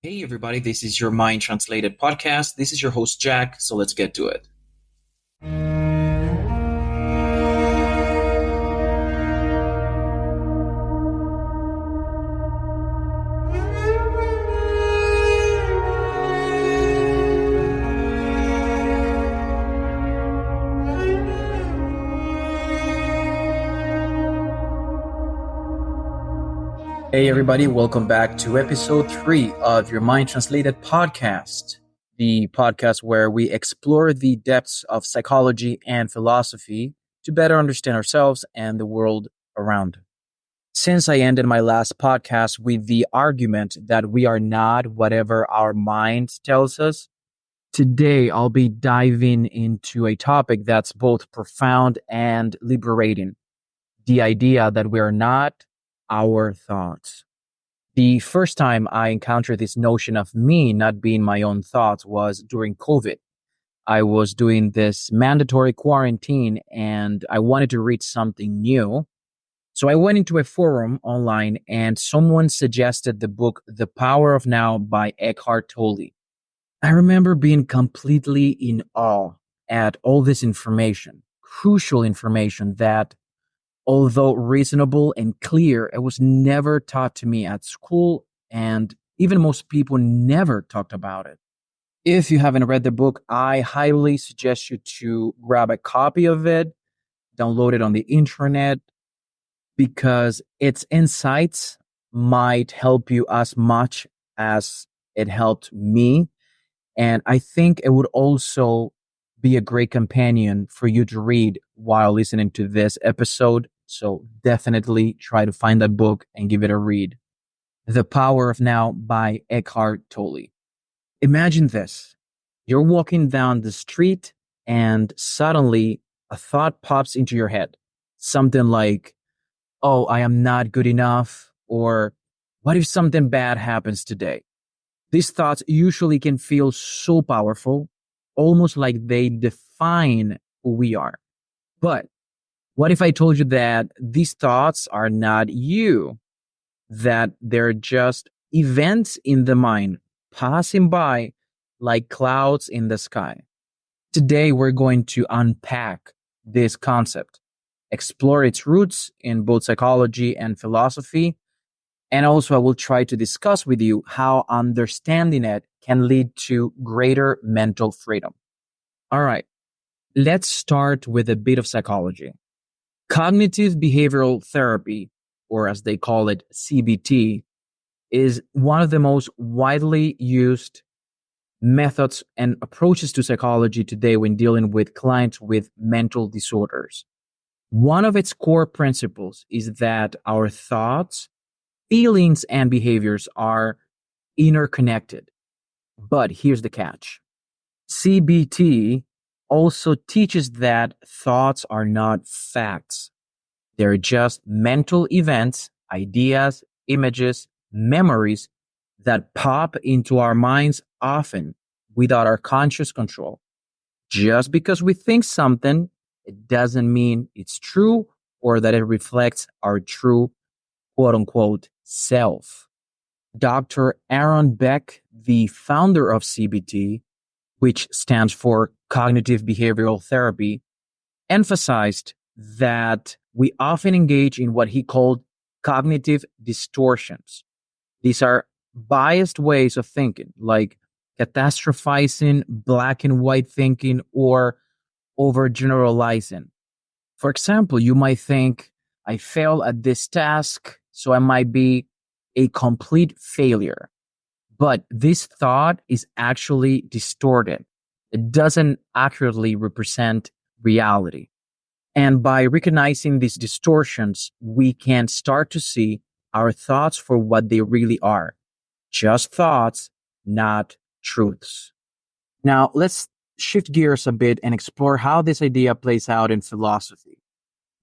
Hey, everybody, this is your Mind Translated podcast. This is your host, Jack, so let's get to it. Hey, everybody, welcome back to episode 3 of your Mind Translated podcast, the podcast where we explore the depths of psychology and philosophy to better understand ourselves and the world around. Since I ended my last podcast with the argument that we are not whatever our mind tells us, today I'll be diving into a topic that's both profound and liberating: the idea that we are not our thoughts. The first time I encountered this notion of me not being my own thoughts was during COVID. I was doing this mandatory quarantine and I wanted to read something new. So I went into a forum online and someone suggested the book The Power of Now by Eckhart Tolle. I remember being completely in awe at all this information, crucial information that, although reasonable and clear, it was never taught to me at school, and even most people never talked about it. If you haven't read the book, I highly suggest you to grab a copy of it, download it on the internet, because its insights might help you as much as it helped me. And I think it would also be a great companion for you to read while listening to this episode. So definitely try to find that book and give it a read. The Power of Now by Eckhart Tolle. Imagine this. You're walking down the street and suddenly a thought pops into your head. Something like, oh, I am not good enough, or what if something bad happens today? These thoughts usually can feel so powerful, almost like they define who we are. But what if I told you that these thoughts are not you, that they're just events in the mind passing by like clouds in the sky? Today, we're going to unpack this concept, explore its roots in both psychology and philosophy, and also I will try to discuss with you how understanding it can lead to greater mental freedom. All right, let's start with a bit of psychology. Cognitive behavioral therapy, or as they call it, CBT, is one of the most widely used methods and approaches to psychology today when dealing with clients with mental disorders. One of its core principles is that our thoughts, feelings, and behaviors are interconnected. But here's the catch. CBT also teaches that thoughts are not facts. They're just mental events, ideas, images, memories that pop into our minds often without our conscious control. Just because we think something, it doesn't mean it's true or that it reflects our true quote unquote self. Dr. Aaron Beck, the founder of CBT, which stands for Cognitive Behavioral Therapy, emphasized that we often engage in what he called cognitive distortions. These are biased ways of thinking, like catastrophizing, black and white thinking, or overgeneralizing. For example, you might think, I fail at this task, so I might be a complete failure. But this thought is actually distorted. It doesn't accurately represent reality. And by recognizing these distortions, we can start to see our thoughts for what they really are. Just thoughts, not truths. Now, let's shift gears a bit and explore how this idea plays out in philosophy.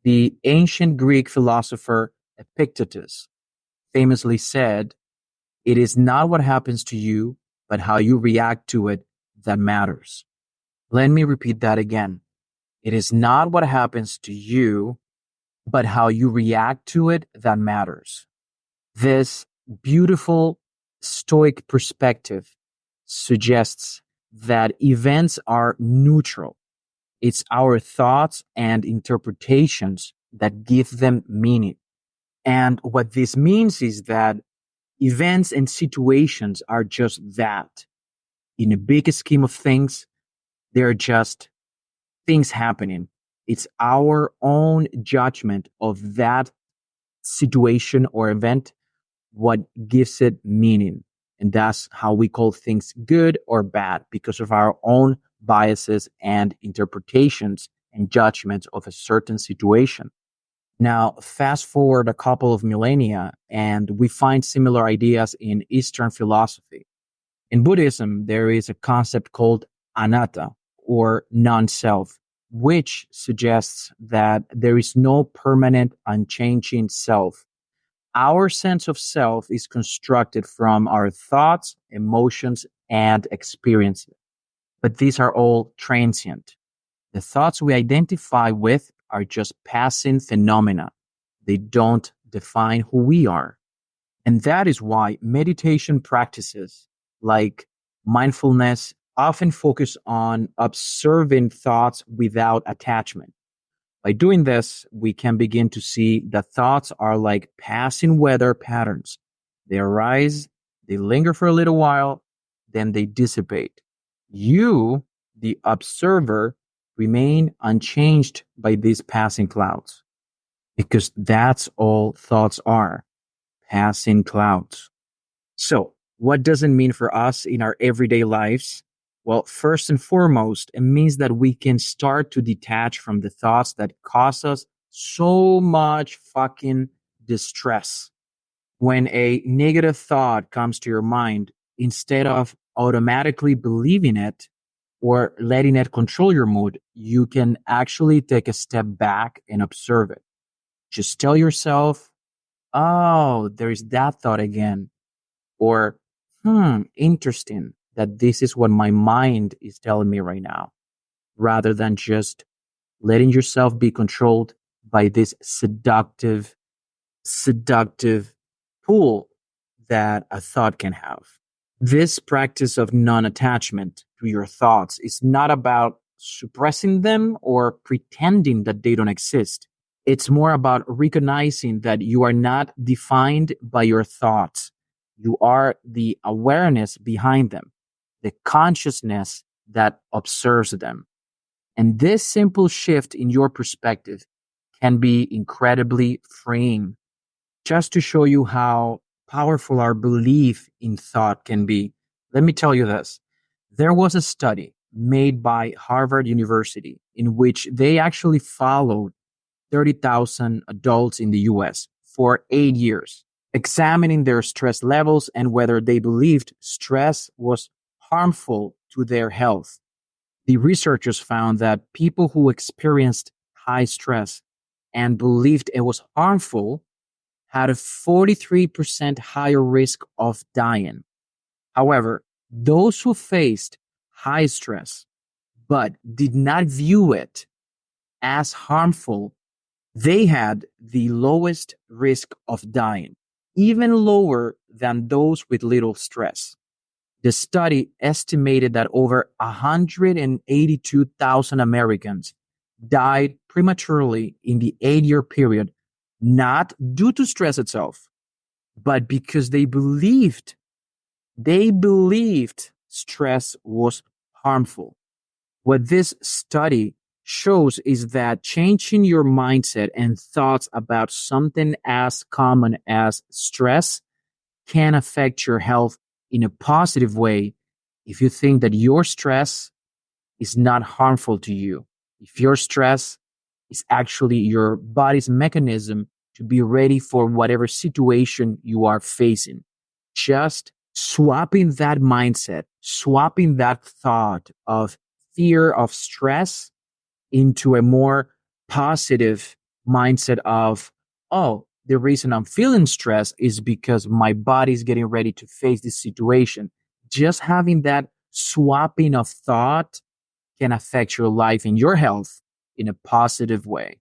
The ancient Greek philosopher Epictetus famously said, "It is not what happens to you, but how you react to it that matters." Let me repeat that again. It is not what happens to you, but how you react to it that matters. This beautiful Stoic perspective suggests that events are neutral. It's our thoughts and interpretations that give them meaning. And what this means is that events and situations are just that. In a big scheme of things, they're just things happening. It's our own judgment of that situation or event what gives it meaning. And that's how we call things good or bad because of our own biases and interpretations and judgments of a certain situation. Now, fast forward a couple of millennia, and we find similar ideas in Eastern philosophy. In Buddhism, there is a concept called anatta or non self, which suggests that there is no permanent, unchanging self. Our sense of self is constructed from our thoughts, emotions, and experiences, but these are all transient. The thoughts we identify with are just passing phenomena. They don't define who we are. And that is why meditation practices like mindfulness often focus on observing thoughts without attachment. By doing this, we can begin to see that thoughts are like passing weather patterns. They arise, they linger for a little while, then they dissipate. You, the observer, remain unchanged by these passing clouds because that's all thoughts are, passing clouds. So, what does it mean for us in our everyday lives? Well, first and foremost, it means that we can start to detach from the thoughts that cause us so much fucking distress. When a negative thought comes to your mind, instead of automatically believing it or letting it control your mood, you can actually take a step back and observe it. Just tell yourself, oh, there's that thought again. Or, interesting that this is what my mind is telling me right now, rather than just letting yourself be controlled by this seductive pull that a thought can have. This practice of non-attachment to your thoughts is not about suppressing them or pretending that they don't exist. It's more about recognizing that you are not defined by your thoughts. You are the awareness behind them, the consciousness that observes them. And this simple shift in your perspective can be incredibly freeing. Just to show you how powerful our belief in thought can be, let me tell you this. There was a study made by Harvard University in which they actually followed 30,000 adults in the US for 8 years, examining their stress levels and whether they believed stress was harmful to their health. The researchers found that people who experienced high stress and believed it was harmful had a 43% higher risk of dying. However, those who faced high stress but did not view it as harmful, they had the lowest risk of dying, even lower than those with little stress. The study estimated that over 182,000 Americans died prematurely in the 8-year period, not due to stress itself, but because they believed stress was harmful. What this study shows is that changing your mindset and thoughts about something as common as stress can affect your health in a positive way if you think that your stress is not harmful to you. If your stress is actually your body's mechanism to be ready for whatever situation you are facing. Just swapping that mindset, swapping that thought of fear of stress into a more positive mindset of, oh, the reason I'm feeling stressed is because my body's getting ready to face this situation. Just having that swapping of thought can affect your life and your health in a positive way.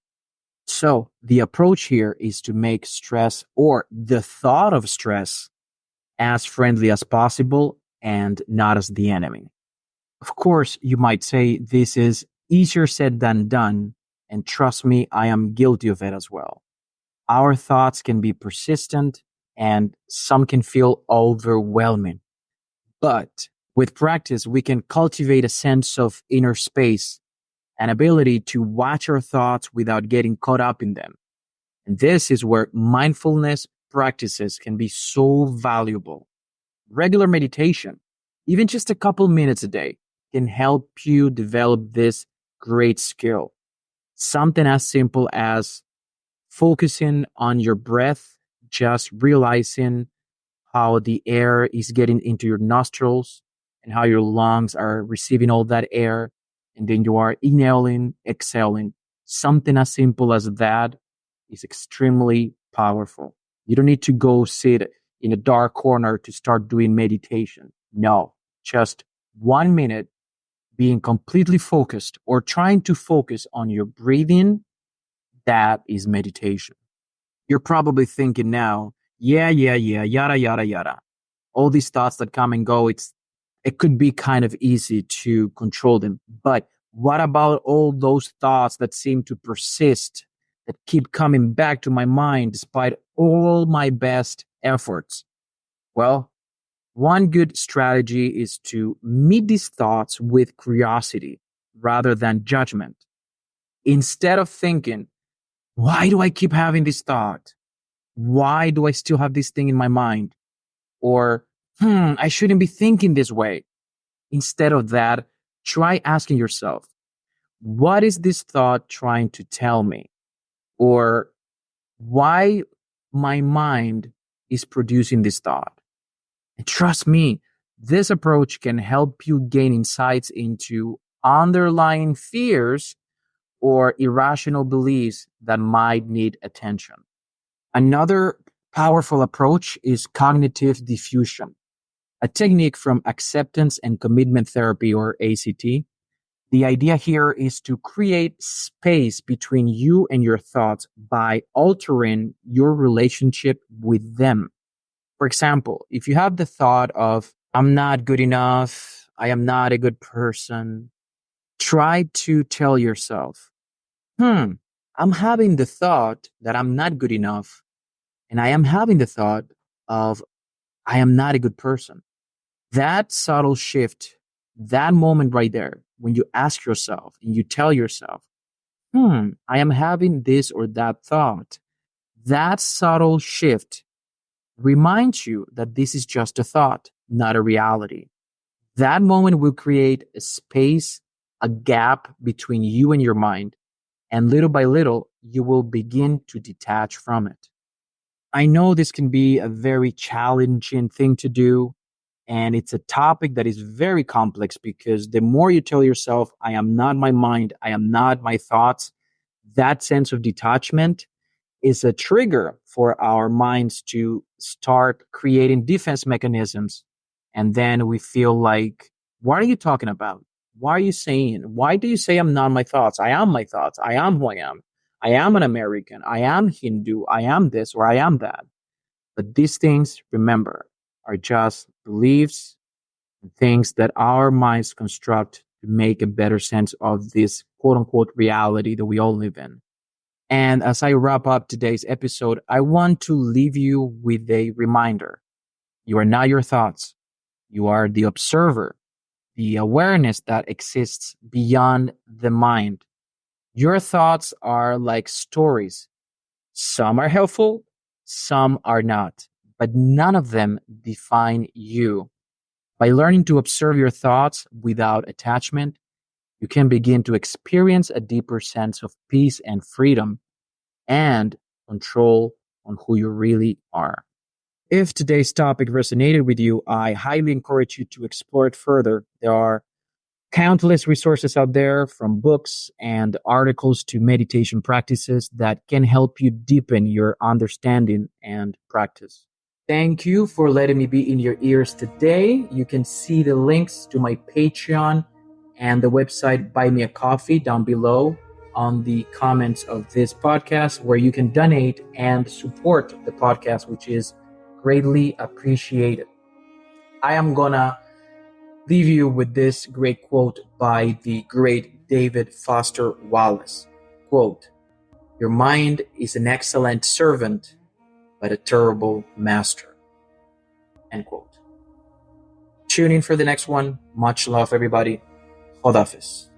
So the approach here is to make stress or the thought of stress as friendly as possible and not as the enemy. Of course, you might say this is easier said than done, and trust me, I am guilty of it as well. Our thoughts can be persistent and some can feel overwhelming. But with practice, we can cultivate a sense of inner space, an ability to watch our thoughts without getting caught up in them. And this is where mindfulness practices can be so valuable. Regular meditation, even just a couple minutes a day, can help you develop this great skill. Something as simple as focusing on your breath, just realizing how the air is getting into your nostrils and how your lungs are receiving all that air. And then you are inhaling, exhaling. Something as simple as that is extremely powerful. You don't need to go sit in a dark corner to start doing meditation. No, just 1 minute being completely focused or trying to focus on your breathing. That is meditation. You're probably thinking now, yeah, yada, yada, yada. All these thoughts that come and go, it could be kind of easy to control them. But what about all those thoughts that seem to persist, that keep coming back to my mind despite all my best efforts? Well, one good strategy is to meet these thoughts with curiosity rather than judgment. Instead of thinking, why do I keep having this thought? Why do I still have this thing in my mind? Or, I shouldn't be thinking this way. Instead of that, try asking yourself, what is this thought trying to tell me? Or why my mind is producing this thought? And trust me, this approach can help you gain insights into underlying fears or irrational beliefs that might need attention. Another powerful approach is cognitive diffusion, a technique from acceptance and commitment therapy, or ACT. The idea here is to create space between you and your thoughts by altering your relationship with them. For example, if you have the thought of, I'm not good enough, I am not a good person, try to tell yourself, I'm having the thought that I'm not good enough, and I am having the thought of, I am not a good person. That subtle shift, that moment right there, when you ask yourself and you tell yourself, I am having this or that thought, that subtle shift reminds you that this is just a thought, not a reality. That moment will create a space, a gap between you and your mind. And little by little, you will begin to detach from it. I know this can be a very challenging thing to do. And it's a topic that is very complex because the more you tell yourself, I am not my mind, I am not my thoughts, that sense of detachment is a trigger for our minds to start creating defense mechanisms. And then we feel like, what are you talking about? Why are you saying? Why do you say I'm not my thoughts? I am my thoughts. I am who I am. I am an American. I am Hindu. I am this or I am that. But these things, remember, are just beliefs and things that our minds construct to make a better sense of this quote unquote reality that we all live in. And as I wrap up today's episode, I want to leave you with a reminder. You are not your thoughts. You are the observer, the awareness that exists beyond the mind. Your thoughts are like stories. Some are helpful, some are not, but none of them define you. By learning to observe your thoughts without attachment, you can begin to experience a deeper sense of peace and freedom and control on who you really are. If today's topic resonated with you, I highly encourage you to explore it further. There are countless resources out there, from books and articles to meditation practices, that can help you deepen your understanding and practice. Thank you for letting me be in your ears today. You can see the links to my Patreon and the website Buy Me a Coffee down below on the comments of this podcast, where you can donate and support the podcast, which is greatly appreciated. I am gonna leave you with this great quote by the great David Foster Wallace. Quote, "Your mind is an excellent servant, but a terrible master." End quote. Tune in for the next one. Much love, everybody. Hodafis.